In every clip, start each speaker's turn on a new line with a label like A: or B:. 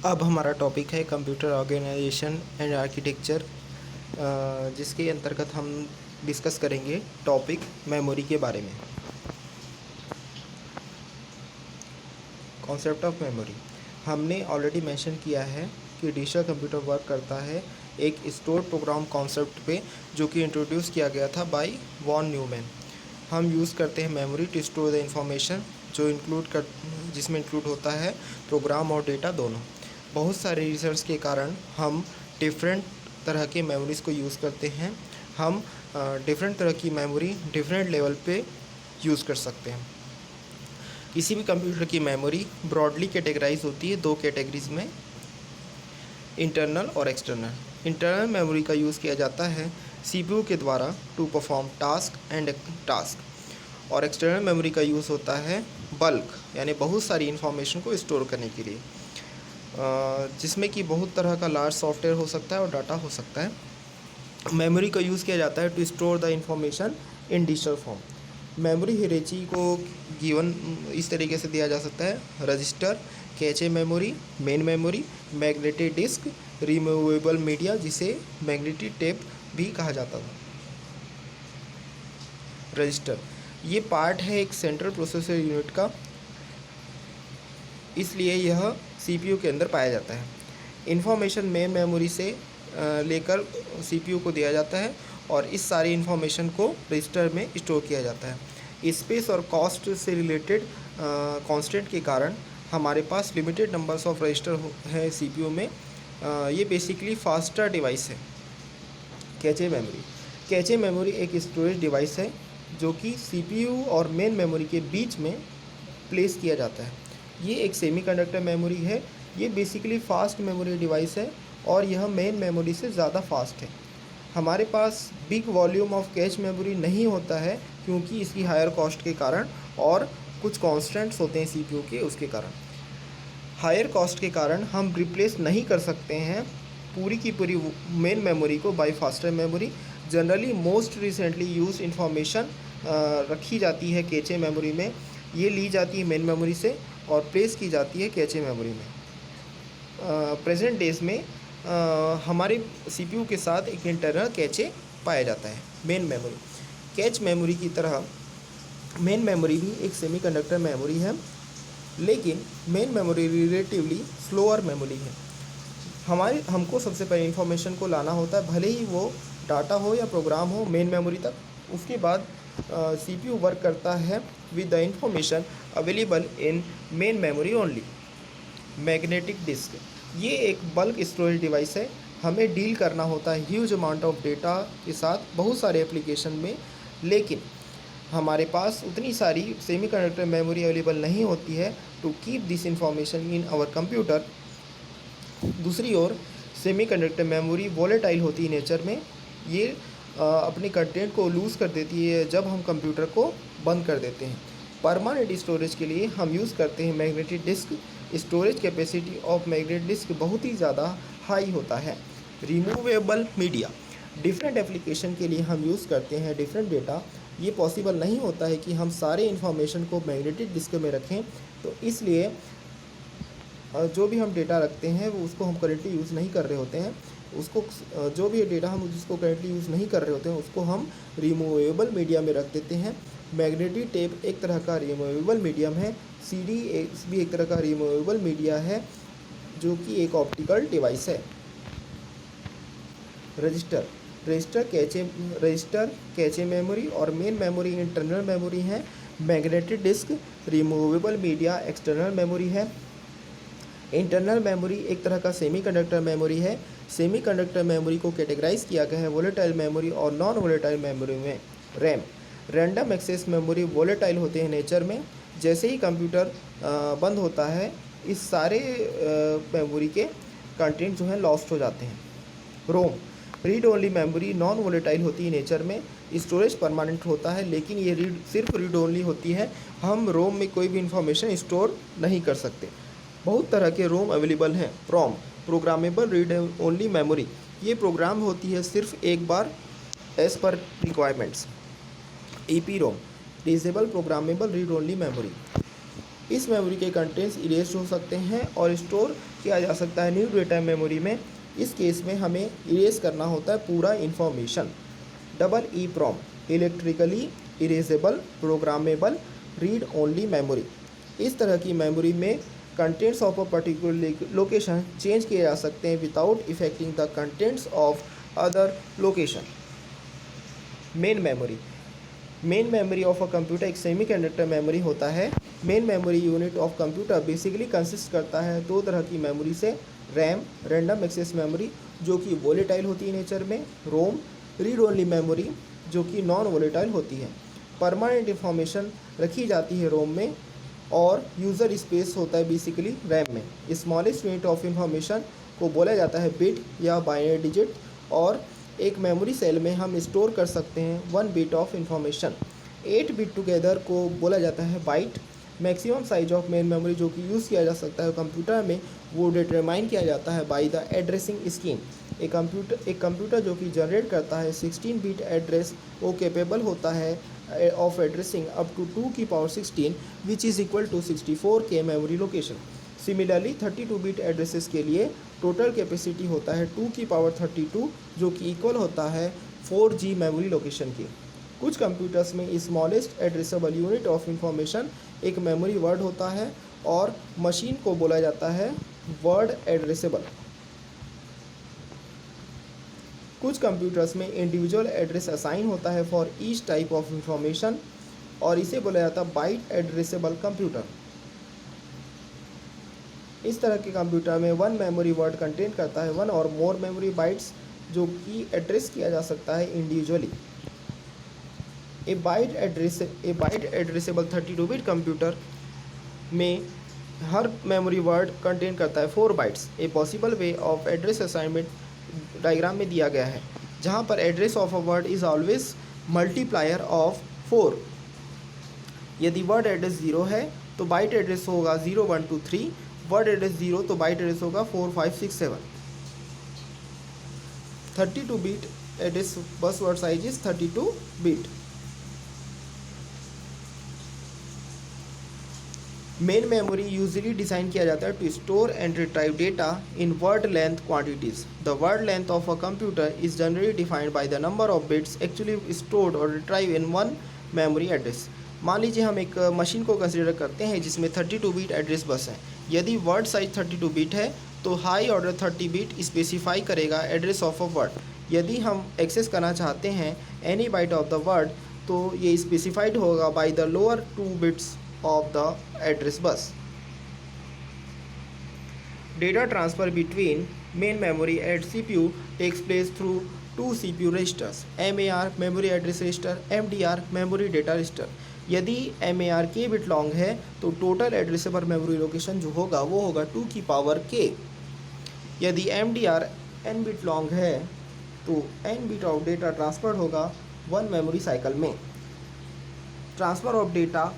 A: अब हमारा टॉपिक है कंप्यूटर ऑर्गेनाइजेशन एंड आर्किटेक्चर, जिसके अंतर्गत हम डिस्कस करेंगे टॉपिक मेमोरी के बारे में। कॉन्सेप्ट ऑफ मेमोरी हमने ऑलरेडी मेंशन किया है कि डिजिटल कंप्यूटर वर्क करता है एक स्टोर प्रोग्राम कॉन्सेप्ट पे, जो कि इंट्रोड्यूस किया गया था बाय वॉन न्यूमैन। हम यूज़ करते हैं memory to store the information, जिसमें इंक्लूड होता है प्रोग्राम और डेटा दोनों। बहुत सारे रिसर्च के कारण हम डिफरेंट तरह के मेमोरीज़ को यूज़ करते हैं। हम डिफरेंट तरह की मेमोरी डिफरेंट लेवल पे यूज़ कर सकते हैं। किसी भी कंप्यूटर की मेमोरी ब्रॉडली कैटेगराइज होती है दो कैटेगरीज में, इंटरनल और एक्सटर्नल। इंटरनल मेमोरी का यूज़ किया जाता है सीपीयू के द्वारा टू परफॉर्म टास्क, और एक्सटर्नल मेमोरी का यूज़ होता है बल्क यानी बहुत सारी इन्फॉर्मेशन को स्टोर करने के लिए, जिसमें कि बहुत तरह का लार्ज सॉफ्टवेयर हो सकता है और डाटा हो सकता है। मेमोरी का यूज़ किया जाता है to store the information in digital form. Memory hierarchy को गिवन इस तरीके से दिया जा सकता है: register, cache memory, main memory, magnetic disk, removable media जिसे मैग्नेटिक टेप भी कहा जाता था। रजिस्टर ये पार्ट है एक सेंट्रल प्रोसेसर यूनिट का, इसलिए यह सीपीयू के अंदर पाया जाता है। इन्फॉर्मेशन मेन मेमोरी से लेकर सीपीयू को दिया जाता है और इस सारी इन्फॉर्मेशन को रजिस्टर में स्टोर किया जाता है। स्पेस और कॉस्ट से रिलेटेड कांस्टेंट के कारण हमारे पास लिमिटेड नंबर्स ऑफ रजिस्टर है सीपीयू में। ये बेसिकली फास्टर डिवाइस है। कैचे मेमोरी एक स्टोरेज डिवाइस है जो कि सीपीयू और मेन मेमोरी के बीच में प्लेस किया जाता है। ये एक सेमीकंडक्टर मेमोरी है। ये बेसिकली फास्ट मेमोरी डिवाइस है और यह मेन मेमोरी से ज़्यादा फास्ट है। हमारे पास big volume of cache memory नहीं होता है क्योंकि इसकी हायर कॉस्ट के कारण और कुछ कॉन्स्टेंट्स होते हैं सीपीयू के, उसके कारण। हायर कॉस्ट के कारण हम रिप्लेस नहीं कर सकते हैं पूरी की पूरी मेन मेमोरी को by faster memory. Generally most recently use information रखी जाती है कैचे मेमोरी में। ये ली जाती है मेन मेमोरी से और प्लेस की जाती है कैचे मेमोरी में। प्रेजेंट डेज में हमारे सीपीयू के साथ एक इंटरनल कैचे पाया जाता है, मेन मेमोरी। कैच मेमोरी की तरह मेन मेमोरी भी एक सेमीकंडक्टर मेमोरी है, लेकिन main memory relatively slower memory है। हमको सबसे पहले इन्फॉर्मेशन को लाना होता है, भले ही वो डाटा हो या प्रोग्राम हो, मेन मेमोरी तक। उसके बाद सीपीयू वर्क करता है with the information available in main memory only. Magnetic disk ये एक बल्क स्टोरेज डिवाइस है। हमें डील करना होता है ह्यूज अमाउंट ऑफ डेटा के साथ बहुत सारे एप्लीकेशन में, लेकिन हमारे पास उतनी सारी सेमीकंडक्टर मेमोरी अवेलेबल नहीं होती है to keep this information in our computer. दूसरी ओर सेमीकंडक्टर मेमोरी वोलेटाइल होती है नेचर में। ये अपने कंटेंट को लूज़ कर देती है जब हम कंप्यूटर को बंद कर देते हैं। परमानेंट स्टोरेज के लिए हम यूज़ करते हैं magnetic disk. Storage capacity of magnetic disk बहुत ही ज़्यादा हाई होता है। रिमूवेबल मीडिया डिफरेंट एप्लीकेशन के लिए हम यूज़ करते हैं डिफरेंट डेटा। ये पॉसिबल नहीं होता है कि हम सारे इन्फॉर्मेशन को मैग्नेटिक डिस्क में रखें, तो इसलिए जो भी हम डेटा रखते हैं वो उसको हम करेंटली यूज़ नहीं कर रहे होते हैं। उसको जो भी डेटा हम जिसको करेंटली यूज़ नहीं कर रहे होते हैं उसको हम रिमूवेबल मीडिया में रख देते हैं। मैग्नेटिक टेप एक तरह का रिमूवेबल मीडियम है। सीडी भी एक तरह का रिमूवेबल मीडिया है जो कि एक ऑप्टिकल डिवाइस है। रजिस्टर कैचे मेमोरी और मेन मेमोरी इंटरनल मेमोरी है। Magnetic disk removable media external memory है। इंटरनल मेमोरी एक तरह का सेमीकंडक्टर मेमोरी है। सेमीकंडक्टर मेमोरी को कैटेगराइज किया गया है वोलेटाइल मेमोरी और नॉन वोलेटाइल मेमोरी में। रैंडम एक्सेस मेमोरी वोलेटाइल होते हैं नेचर में। जैसे ही कंप्यूटर बंद होता है इस सारे मेमोरी के कंटेंट जो हैं लॉस्ट हो जाते हैं। ROM read only memory non volatile होती है नेचर में। स्टोरेज परमानेंट होता है, लेकिन ये सिर्फ रीड ओनली होती है। हम रोम में कोई भी इंफॉर्मेशन स्टोर नहीं कर सकते। बहुत तरह के रोम अवेलेबल हैं। PROM programmable read only memory, ये प्रोग्राम होती है सिर्फ एक बार as per requirements. EP ROM disable programmable read only memory. इस मेमोरी के कंटेंट्स इरेज हो सकते हैं और स्टोर किया जा सकता है न्यू डेटा मेमोरी में। इस केस में हमें इरेज करना होता है पूरा information. Double E PROM, electrically erasable programmable read only memory. इस तरह की मेमोरी में contents of a particular location change किए जा सकते हैं without affecting the contents of other location. Main memory of a computer एक सेमीकंडक्टर मेमोरी होता है। Main memory unit of computer basically consist करता है दो तरह की मेमोरी से, रैम रैंडम एक्सेस मेमोरी जो कि वोलेटाइल होती है नेचर में, रोम रीड ओनली मेमोरी जो कि नॉन वोलेटाइल होती है। परमानेंट इंफॉर्मेशन रखी जाती है रोम में और यूज़र स्पेस होता है बेसिकली रैम में। स्मॉलेस्ट यूनिट ऑफ इंफॉर्मेशन को बोला जाता है बिट या बाइनरी डिजिट, और एक मेमोरी सेल में हम स्टोर कर सकते हैं 1 bit of information. 8 bit together को बोला जाता है byte. Maximum size of main memory जो कि यूज़ किया जा सकता है कंप्यूटर में, वो डिटरमाइन किया जाता है बाय द एड्रेसिंग स्कीम। एक कंप्यूटर जो कि जनरेट करता है 16 बिट एड्रेस, वो कैपेबल होता है ऑफ एड्रेसिंग अप टू 2 की power 16 which is equal to 64 K memory location. Similarly 32 bit addresses के लिए टोटल कैपेसिटी होता है 2 की पावर 32 जो कि इक्वल होता है 4G मेमोरी लोकेशन की। कुछ कंप्यूटर्स में smallest addressable unit of information एक मेमोरी वर्ड होता है और मशीन को बोला जाता है वर्ड एड्रेसेबल। कुछ कंप्यूटर्स में इंडिविजुअल एड्रेस असाइन होता है for each type of information और इसे बोला जाता है बाइट एड्रेसेबल कंप्यूटर। इस तरह के कंप्यूटर में 1 मेमोरी वर्ड कंटेन करता है 1 और मोर मेमोरी बाइट्स जो कि एड्रेस किया जा सकता है इंडिविजुअली। ए बाइट एड्रेसेबल 32 बिट कंप्यूटर में हर मेमोरी वर्ड कंटेन करता है 4 bytes. A possible way of address assignment diagram में दिया गया है, जहां पर address of a word is always multiplier of 4। यदि वर्ड एड्रेस 0 है तो बाइट एड्रेस होगा 0 1 2 3, वर्ड एड्रेस 0 तो बाइट एड्रेस होगा 4 5 6 7। 32 bit address bus word size is 32 bit. Main memory usually design किया जाता है to store and retrieve data in word length quantities. The word length of a computer is generally defined by the number of bits actually stored और retrieve in one memory address. मान लीजिए हम एक machine को consider करते हैं जिसमें 32 bit address बस है। यदि वर्ड साइज 32 बिट है तो हाई ऑर्डर 30 बिट स्पेसिफाई करेगा एड्रेस ऑफ अ वर्ड। यदि हम एक्सेस करना चाहते हैं any byte of the word तो ये स्पेसिफाइड होगा by the lower 2 bits of the address bus. Data transfer between main memory and CPU takes place through 2 CPU registers, MAR memory address register, MDR memory data register. यदि MAR k bit long है तो total addressable memory location जो होगा वो होगा 2 की power k। यदि MDR n bit long है तो n bit of data transfer होगा 1 मेमोरी साइकिल में। Transfer of data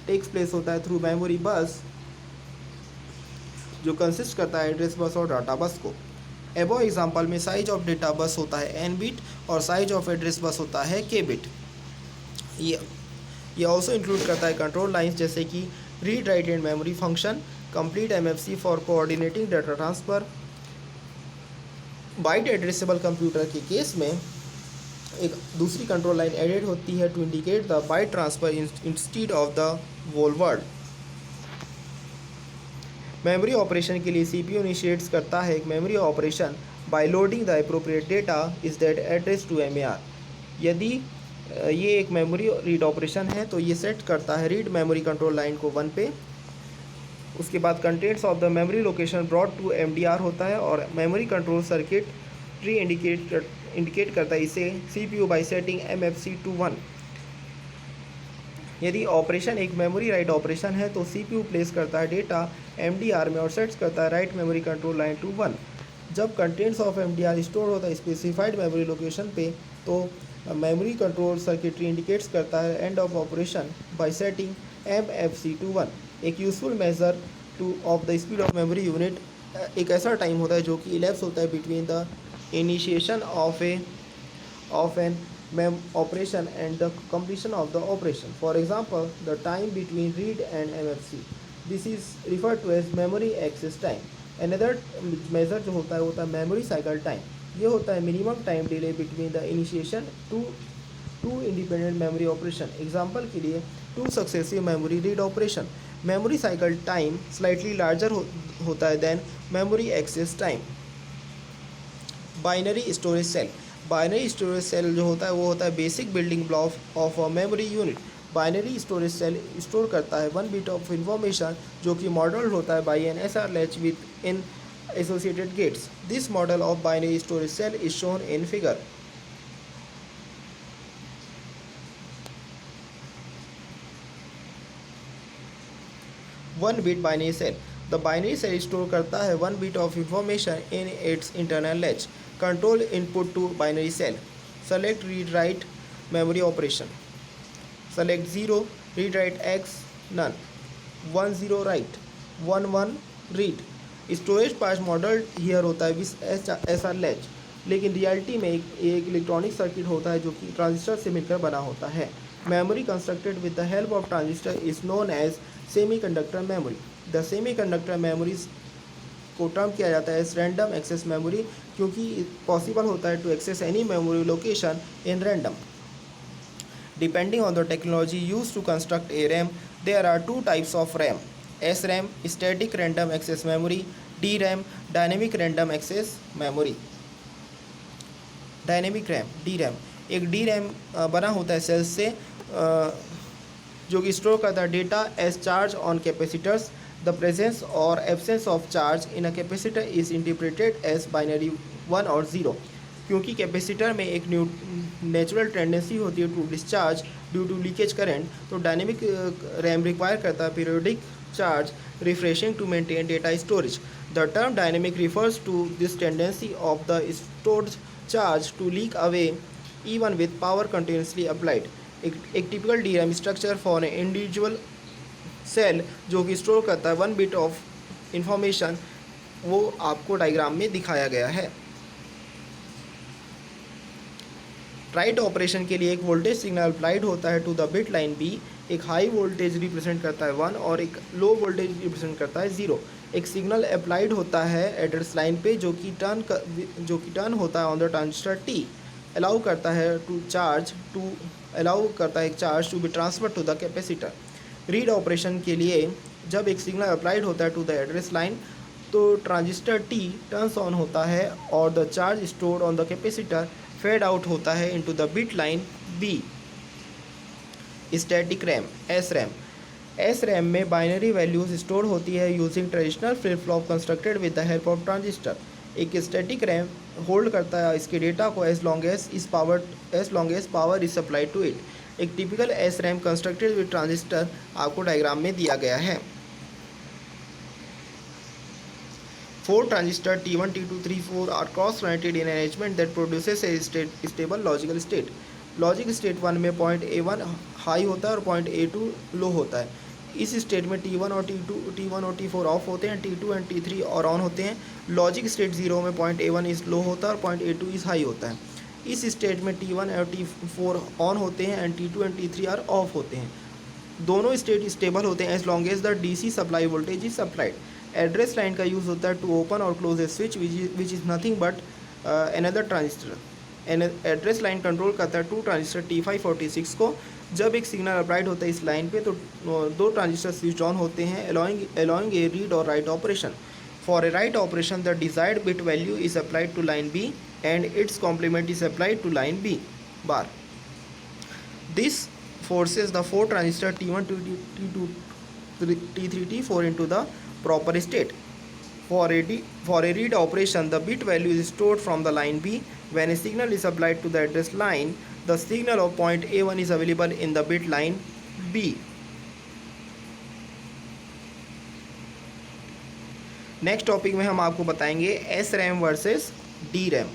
A: takes place होता है थ्रू मेमोरी बस जो कंसिस्ट करता है एड्रेस बस और डाटा बस को। एबो एग्जांपल में साइज ऑफ डेटा बस होता है n बिट और साइज ऑफ एड्रेस बस होता है k बिट। ये ऑल्सो इंक्लूड करता है कंट्रोल लाइंस जैसे कि read write and memory function, complete MFC for coordinating data transfer. Byte addressable computer के केस में एक दूसरी कंट्रोल लाइन एडेड होती है to indicate the byte transfer instead of the whole word. Memory operation के लिए CPU इनिशिएट्स करता है एक memory operation by loading the appropriate data is that address to MAR। यदि ये एक मेमोरी रीड ऑपरेशन है तो ये सेट करता है रीड मेमोरी कंट्रोल लाइन को 1 पे। उसके बाद contents of the memory location brought to MDR होता है और memory control circuitry indicate करता है इसे CPU by setting MFC to 1। यदि ऑपरेशन एक मेमोरी राइट ऑपरेशन है तो CPU प्लेस करता है डेटा MDR में और सेट्स करता है write memory control line to 1। जब कंटेंट्स ऑफ MDR स्टोर होता है स्पेसिफाइड मेमोरी लोकेशन पे तो मेमोरी कंट्रोल सर्किटरी इंडिकेट्स करता है end of operation by setting MFC to 1। एक useful measure of the speed of memory unit एक ऐसा टाइम होता है जो कि इलेप्स होता है between the initiation of an operation and the completion of the operation. For example, the time between read and MFC. This is refer to as memory access time. Another measure जो होता है memory cycle time. ये होता है minimum time delay between the initiation two independent memory operation. Example के लिए two successive memory read operation. Memory cycle time slightly larger होता है than memory access time. Binary storage cell. Binary storage cell जो होता है वो होता है basic building block of a memory unit. Binary storage cell store करता है 1 बिट ऑफ इंफॉर्मेशन जो कि मॉडल होता है by N S R latch with in associated gates. This model of binary storage cell is shown in figure. 1 bit binary cell. The binary cell store करता है 1 bit of information in its internal latch. Control input to binary cell. Select read write memory operation. Select 0 read write X none. 1 0 write 1 1 read. Storage pass model here होता है with S R latch, लेकिन reality में एक electronic circuit होता है जो कि transistor से मिलकर बना होता है। Memory constructed with the help of transistor is known as semiconductor memory. The semiconductor memories को टर्म किया जाता है रैंडम एक्सेस मेमोरी क्योंकि पॉसिबल होता है to access any memory location in random. Depending on the technology used to construct a RAM, there are two types of RAM: SRAM, static random access memory; DRAM, dynamic random access memory. Dynamic RAM DRAM, एक DRAM बना होता है sales से जो कि store करता है data as charge on capacitors. The presence और absence of charge in a capacitor is interpreted as binary 1 और 0। क्योंकि कैपेसिटर में एक नेचुरल टेंडेंसी होती है to discharge due to leakage current, तो डायनेमिक रैम रिक्वायर करता है periodic charge refreshing to maintain data storage. The term dynamic refers to this tendency of the stored charge to leak away even with power continuously applied. एक typical DRAM structure for a individual cell जो कि store करता है 1 bit of information, वो आपको diagram में दिखाया गया है। राइट ऑपरेशन के लिए एक वोल्टेज सिग्नल अप्लाइड होता है to the bit line B। एक हाई वोल्टेज रिप्रेजेंट करता है 1 और एक लो वोल्टेज रिप्रेजेंट करता है 0। एक सिग्नल अप्लाइड होता है एड्रेस लाइन पे जो कि टर्न होता है on the transistor T। Allow करता है एक charge to be transfer to the capacitor. Read operation के लिए जब एक सिग्नल अप्लाइड होता है टू द एड्रेस लाइन तो ट्रांजिस्टर T टर्न्स ऑन होता है और the charge stored on the capacitor fade out होता है into the bit line B। Static RAM SRAM में बाइनरी वैल्यूज स्टोर होती है using traditional flip flop constructed with the help of transistor. एक static RAM hold करता है इसके data को as long as power is supplied to it. एक typical SRAM constructed with transistor आपको डायग्राम में दिया गया है। 4 transistors T1, T2, 3, 4 are cross-connected in an arrangement that produces a stable logical state. Logic state 1 में point A1 high होता है और पॉइंट A2 लो होता है। इस स्टेट में T1 और T4 ऑफ होते हैं, T2 एंड T3 और ऑन होते हैं। लॉजिक स्टेट 0 में पॉइंट A1 इज लो होता है और पॉइंट A2 इज हाई होता है। इस स्टेट में T1 और T4 ऑन होते हैं and T2 and T3 are of होते हैं। दोनों स्टेट स्टेबल होते हैं as long as the DC supply voltage is supplied. Address line का यूज़ होता है टू ओपन और close a switch which is nothing but another transistor. Address line control करता है 2 ट्रांजिस्टर T5 और T6 को। जब एक सिग्नल अप्लाइड होता है इस लाइन पे तो 2 ट्रांजिस्टर स्विच ऑन होते हैं अलाउइंग ए रीड और write operation. For a write operation the desired bit value is applied to line B and its complement is applied to line B bar. This forces the 4 transistor T1, T2, T3, T4 into the proper state. For a read operation, the bit value is stored from the line B. When a signal is applied to the address line, the signal of point A1 is available in the bit line B. Next topic में हम आपको बताएंगे SRAM versus DRAM।